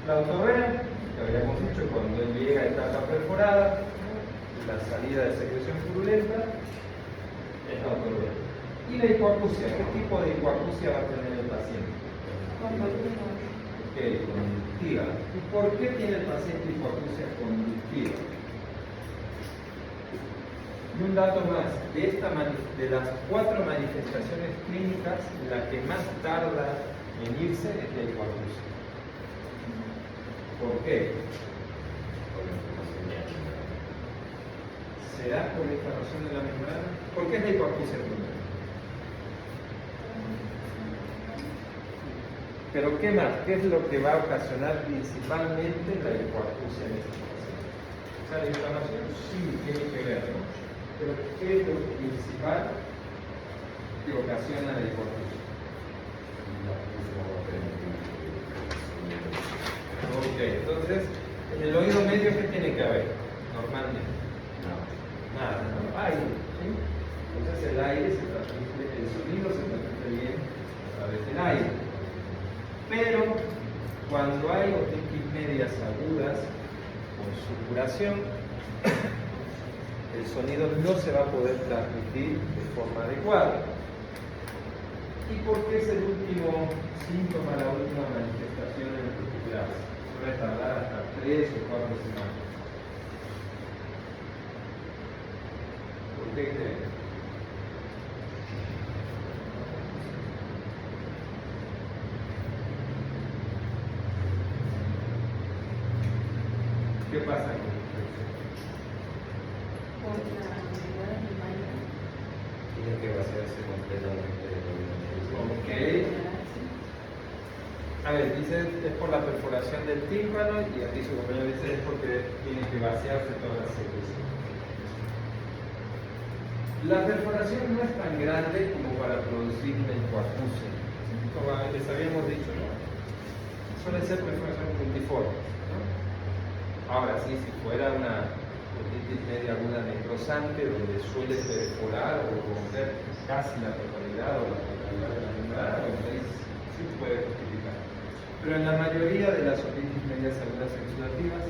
La otorrea, que habíamos dicho cuando él llega a etapa perforada, ¿no? La salida de secreción purulenta es la otorrea. ¿Y la hipoacusia? ¿Qué tipo de hipoacusia va a tener el paciente? Ok, conductiva. ¿Y por qué tiene el paciente hipoacusia conductiva? Y un dato más, de las 4 manifestaciones clínicas, la que más tarda en irse es la hipoacusia. ¿Por qué? ¿Será por la inflamación de la membrana? ¿Por qué es la hipoacusia primero? Pero ¿qué más? ¿Qué es lo que va a ocasionar principalmente la hipoacusia en este paciente? O sea, la inflamación sí tiene que ver, ¿no? Pero ¿qué es lo principal que ocasiona la hipoacusia? Ok, entonces, en el oído medio, ¿qué tiene que haber? Normalmente. Nada, aire. ¿Sí? Entonces el aire se transmite, el sonido se transmite bien a través del aire. Pero cuando hay otitis medias agudas con supuración, el sonido no se va a poder transmitir de forma adecuada. ¿Y por qué es el último síntoma, la última manifestación en el particular? Suele tardar hasta 3 o 4 semanas. ¿Por qué creen? ¿Qué pasa con ustedes? Tiene que vaciarse completamente de Ok. A ver, dice es por la perforación del tímpano y aquí su compañero dice es porque tiene que vaciarse toda la secreción. La perforación no es tan grande como para producir una hipoacusia, como les habíamos dicho, ¿no? Suele ser perforación puntiforme, ¿no? Ahora sí, si fuera una otitis media aguda necrosante, donde suele perforar o romper casi la totalidad o la totalidad de la membrana, entonces sí puede justificar. Pero en la mayoría de las otitis medias agudas exudativas,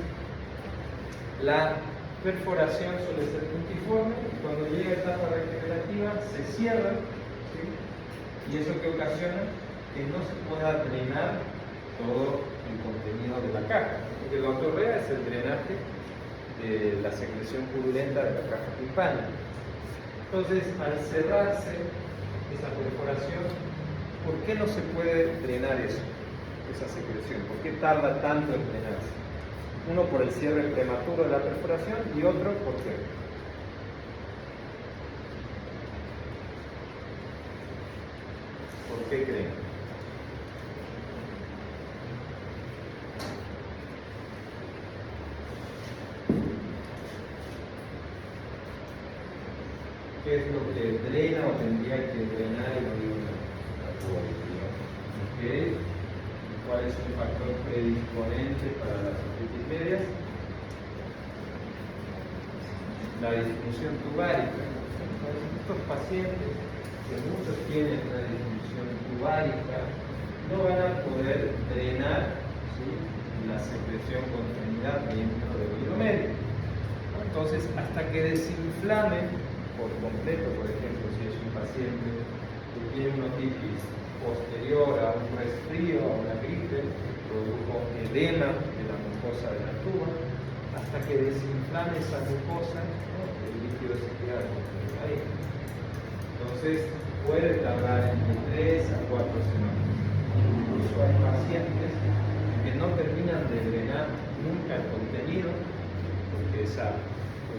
la perforación suele ser puntiforme y cuando llega a etapa regenerativa se cierra, ¿sí? Y eso que ocasiona que no se pueda drenar todo el contenido de la caja, porque la ortorrea es el drenaje de la secreción purulenta de la caja timpánica. Entonces, al cerrarse esa perforación, ¿por qué no se puede drenar eso, esa secreción? ¿Por qué tarda tanto en drenarse? Uno por el cierre prematuro de la perforación y otro ¿por qué? ¿Por qué creen? ¿Qué es lo que drena o tendría que drenar el origen? La tubería. ¿Okay? ¿Cuál es un factor predisponente para las otitis medias? La disfunción tubárica. Entonces, estos pacientes, que muchos tienen una disfunción tubárica, no van a poder drenar, ¿sí?, la secreción contenida dentro del oído medio. Entonces, hasta que desinflame por completo, por ejemplo, si es un paciente que tiene una otitis posterior a un resfrío, a una gripe, produjo edema de la mucosa de la tuba, hasta que desinflame esa mucosa, ¿no?, el líquido se queda contenido ahí. Entonces, puede tardar entre 3 a 4 semanas. Incluso hay pacientes que no terminan de drenar nunca el contenido, porque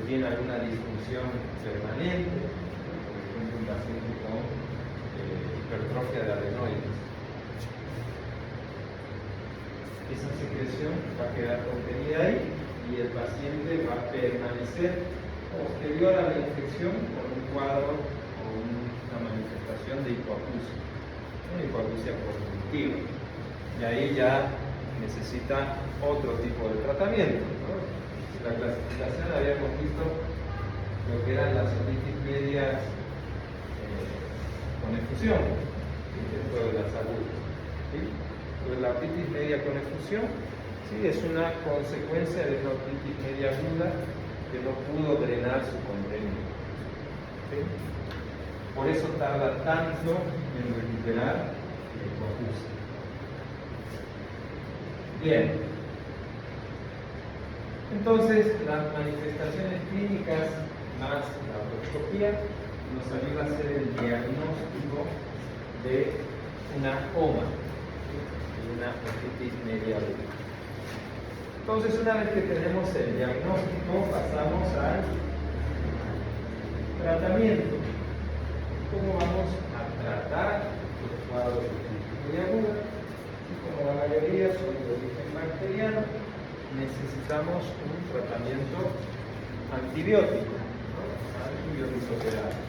tiene alguna disfunción permanente, por ejemplo, un paciente con hipertrofia de adenoides. Esa secreción va a quedar contenida ahí y el paciente va a permanecer posterior a la infección con un cuadro o una manifestación de hipoacusia, una hipoacusia conjuntiva. Y ahí ya necesita otro tipo de tratamiento, ¿no? En la clasificación habíamos visto lo que eran las otitis medias con efusión, ¿sí?, dentro de las agudas, ¿sí? Entonces, la otitis media con efusión, ¿sí?, es una consecuencia de una otitis media aguda que no pudo drenar su contenido, ¿sí? Por eso tarda tanto en recuperar la hipoacusia. Bien. Entonces, las manifestaciones clínicas más la otoscopía nos ayuda a hacer el diagnóstico de una OMA, de una otitis media aguda. Entonces, una vez que tenemos el diagnóstico, pasamos al tratamiento. ¿Cómo vamos a tratar los cuadros de otitis media aguda? Y como la mayoría son de origen bacteriano, necesitamos un tratamiento antibiótico, ¿no? Antibiótico terapia.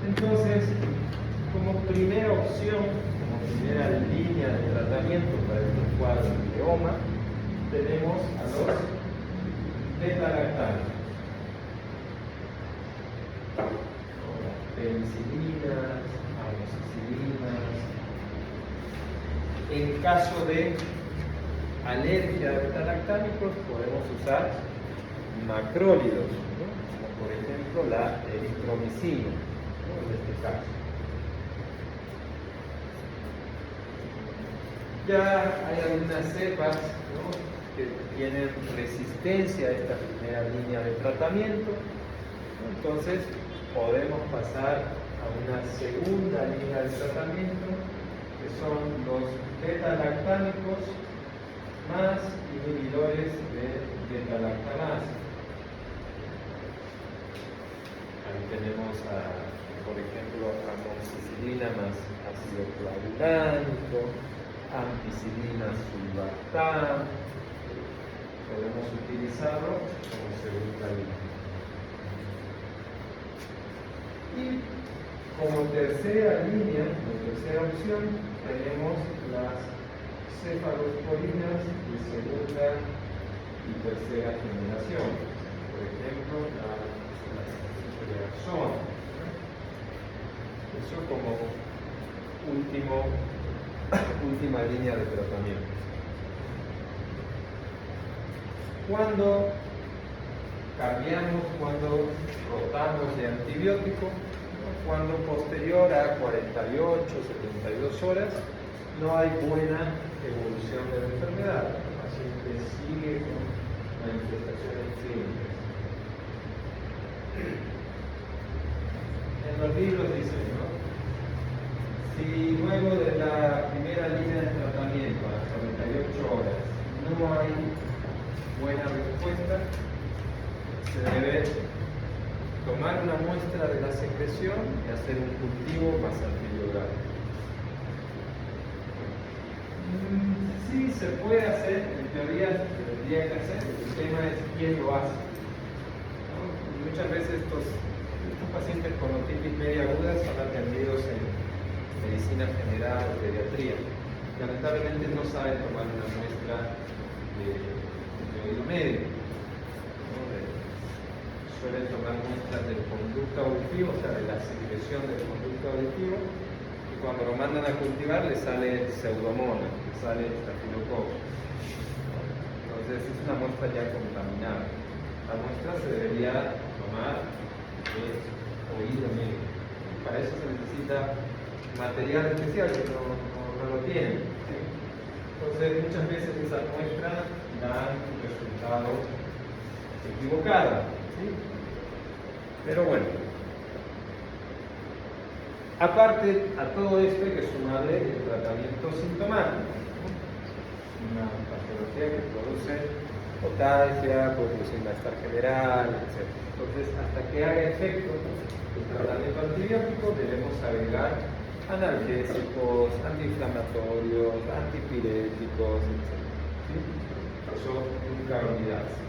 Entonces, como primera opción, como primera línea de tratamiento para estos cuadros de OMA, tenemos a los beta-lactámicos, penicilinas, amoxicilinas. En caso de alergia a beta-lactámicos podemos usar macrólidos, ¿no?, como por ejemplo la eritromicina, ¿no?, en este caso. Ya hay algunas cepas, ¿no?, que tienen resistencia a esta primera línea de tratamiento, ¿no? Entonces podemos pasar a una segunda línea de tratamiento, que son los beta-lactámicos más inhibidores de beta-lactamasa. Ahí tenemos, por ejemplo, amoxicilina más ácido clavulánico, ampicilina sulbactam, podemos utilizarlo como segunda línea. Y como tercera línea, como tercera opción, tenemos las cefalosporinas de segunda y tercera generación. Por ejemplo, la cipreaxona. Eso como última línea de tratamiento. Cuando cambiamos, cuando rotamos de antibiótico, cuando posterior a 48, 72 horas, no hay buena evolución de la enfermedad. El paciente sigue con manifestaciones clínicas. En los libros dicen, ¿no? Si luego de la primera línea de tratamiento, a las 48 horas, no hay buena respuesta, se debe tomar una muestra de la secreción y hacer un cultivo basaltibioral. Sí, se puede hacer, en teoría se tendría que hacer, el tema es quién lo hace, ¿no? Muchas veces estos pacientes con otitis media aguda son atendidos en medicina general o pediatría. Lamentablemente no saben tomar una muestra de oído medio, ¿no? Suelen tomar muestras del conducto auditivo, o sea, de la secreción del conducto auditivo, y cuando lo mandan a cultivar le sale pseudomonas, le sale estafilococcus. Entonces es una muestra ya contaminada. La muestra se debería tomar de oído medio. Para eso se necesita material especial que no lo tienen. ¿Sí? Entonces muchas veces esas muestras dan un resultado equivocado. ¿Sí? Pero bueno, aparte a todo esto hay que sumarle el tratamiento sintomático, ¿no? Una patología que produce potasia, produce malestar general, etc. Entonces, hasta que haga efecto el tratamiento antibiótico, debemos agregar analgésicos, antiinflamatorios, antipiréticos, etc. ¿Sí? Eso nunca olvidarse.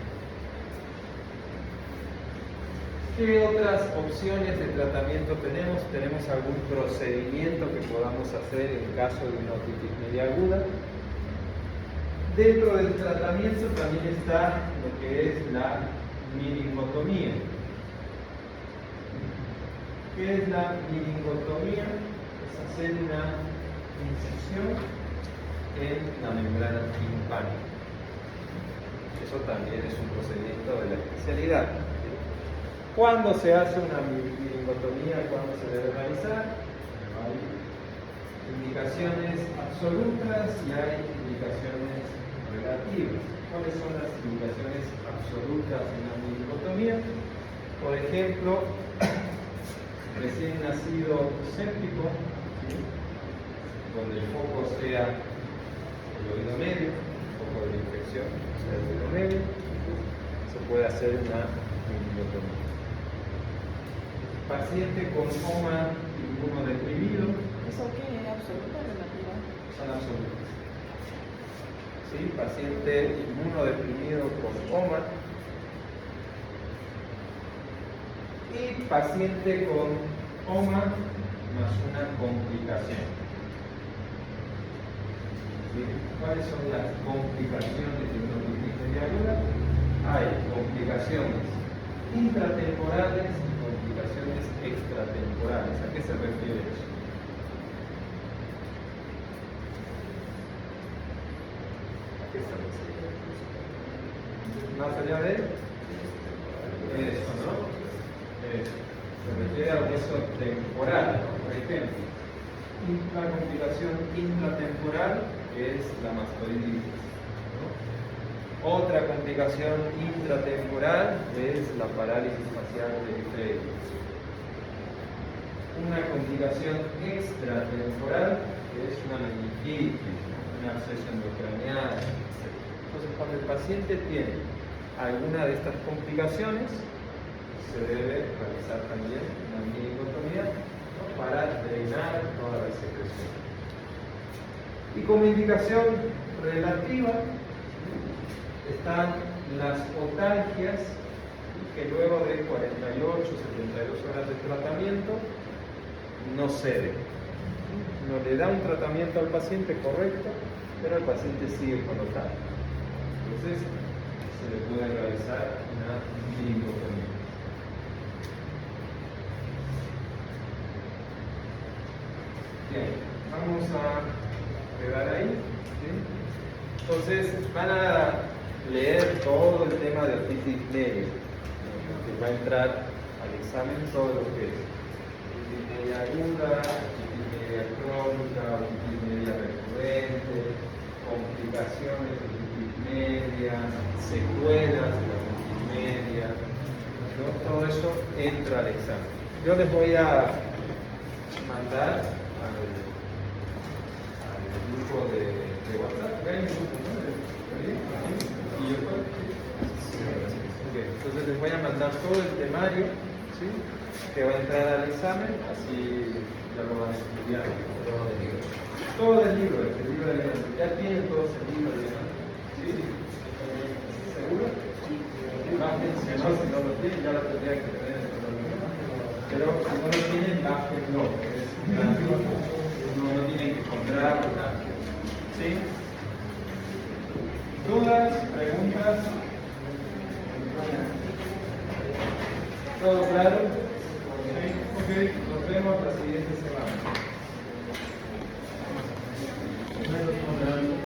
¿Qué otras opciones de tratamiento tenemos? ¿Tenemos algún procedimiento que podamos hacer en caso de una otitis media aguda? Dentro del tratamiento también está lo que es la meningotomía. ¿Qué es la meningotomía? Es hacer una incisión en la membrana timpánica. Eso también es un procedimiento de la especialidad. ¿Cuándo se hace una meningotomía? ¿Cuándo se debe realizar? Hay indicaciones absolutas y hay indicaciones relativas. ¿Cuáles son las indicaciones absolutas de una meningotomía? Por ejemplo, recién nacido séptico, ¿sí? Donde el foco sea el oído medio, el foco de la infección sea el oído medio, se puede hacer una meningotomía. Paciente con coma inmunodeprimido. ¿Eso qué es? ¿Absoluta o relativa? Son absolutas. ¿Sí? Paciente inmunodeprimido con coma. Y paciente con coma más una complicación. ¿Sí? ¿Cuáles son las complicaciones de una otitis media aguda? Hay complicaciones intratemporales y complicaciones extratemporales. ¿A qué se refiere eso? ¿A qué se refiere? Más allá de eso, ¿no? Se refiere al hueso temporal, ¿no? Por ejemplo, la complicación intratemporal es la mastoiditis, ¿no? Otra complicación intratemporal es la parálisis facial periférica. Una complicación extratemporal es una meningitis, una absceso endocranial, etc. Entonces, cuando el paciente tiene alguna de estas complicaciones, se debe realizar también una meningotomía, ¿no? Para drenar toda la secreción. Y como indicación relativa, están las otalgias, que luego de 48, 72 horas de tratamiento no cede. No le da un tratamiento al paciente correcto, pero el paciente sigue con otalgia. Entonces, se le puede realizar una lingotomía. Bien, vamos a quedar ahí. ¿Sí? Entonces, van a leer todo el tema de otitis media, que va a entrar al examen todo lo que es otitis media aguda, otitis media crónica, otitis media recurrente, complicaciones de otitis media, secuelas de la otitis media, ¿no? Todo eso entra al examen. Yo les voy a mandar al grupo de WhatsApp. ¿Hay un grupo, no? ¿Y yo cuál? Ok, entonces les voy a mandar todo el temario, ¿sí? Que va a entrar al examen, así ya lo van a estudiar. Todo el libro, el libro de adelante. Ya tienen todos el libro de adelante. ¿Sí? ¿Seguro? Bájense, no, si no lo tienen, ya lo tendrían que tener en el libro. Pero si no lo tienen, bájenlo. Es gratuito. No tienen que comprarlo. ¿Sí? ¿Dudas? ¿Preguntas? ¿Todo claro? Ok, nos vemos la siguiente semana.